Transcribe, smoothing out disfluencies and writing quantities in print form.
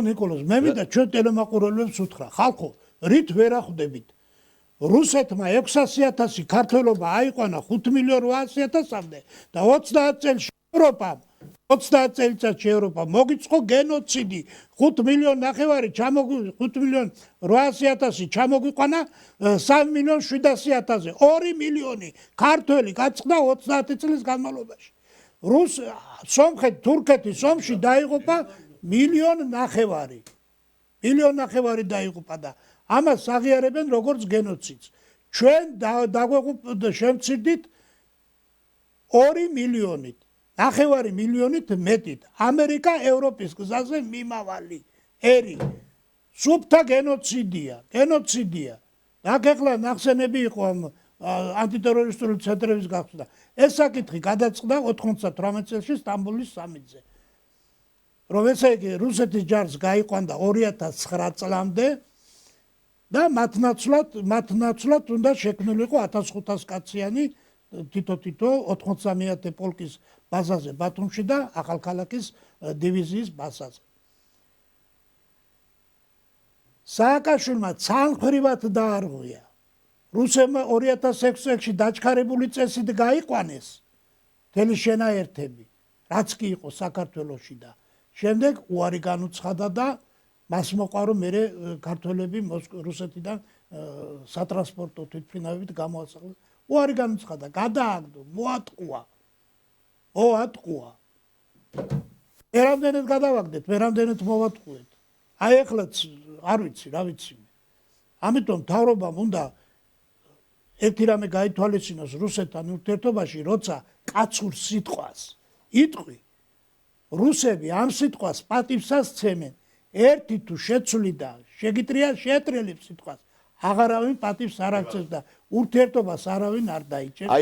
ნიკოლოზ, მე მინდა ჩვენ ტელემაყურებლებს უთხრა, ხალხო, რით ვერ ახვდებით? რუსეთმა 600,000 ქართველობა აიყვანა 5,800,000-მდე და 30 წელს ევროპამ 30 წელიწადში ევროპა მოგიწყო გენოციდი 5,900,000 5,800,000 ჩამოგვიყვანა 3,700,000-ზე 2 მილიონი ქართველი გაწყდა 30 წლის განმავლობაში სომხეთ თურქეთის ომში დაიღუპა 1,900,000 1,900,000 დაიღუპა და ამას აღიარებენ როგორც გენოციდს ჩვენ შევმცირდით 2 მილიონით 9 მილიონით მეტით ამერიკა ევროპის გზაზე მიმავალი ერი სუფთა გენოციდია და ეხლა ნახსენები იყო ამ ანტიტერორისტული ცენტრების გახსნა ეს საკითხი გადაწყდა 98 წელს სტამბოლის სამიტზე რომ ესე იგი რუსეთის ჯარს გაიყვანდა 2009 წლამდე და მათ ნაცვლად უნდა შექმნილიყო 1500 კაციანი თითო 93-ე პოლკის ბაზაზე ბათუმში და ახალქალაქის დივიზიის ბაზაზე. სააკაშვილმა ცალმხრივად დაარღვია. რუსებმა 2006 წელს დაჩქარებული წესით გაიყვანეს მთელი შენაერთები, რაც კი იყო საქართველოში და შემდეგ უარი განუცხადა და მას მოყვა რომ მე ქართველები რუსეთიდან სატრანსპორტო თვითმფრინავებით გამოასახლეს. უარი განუცხადა, გადააგდო, მოატყუა. ერამდენად გადავაგდეთ, ერამდენად მოვატყუეთ. აი ეხლაც არ ვიცი, რა ვიცი. ამიტომ მთავრობამ უნდა ერთი რამე გაითვალისწინოს რუსეთთან ურთიერთობაში, როცა კაცურ სიტყვას იტყვი, რუსები ამ სიტყვას პატივსას სცემენ. ერთი თუ შეცვლიდა, შეგიტრია შეეტრიალებს სიტყვას. აღარავინ პატივს არ აქცევს და ურთიერთობას არავინ არ დაიჭერს.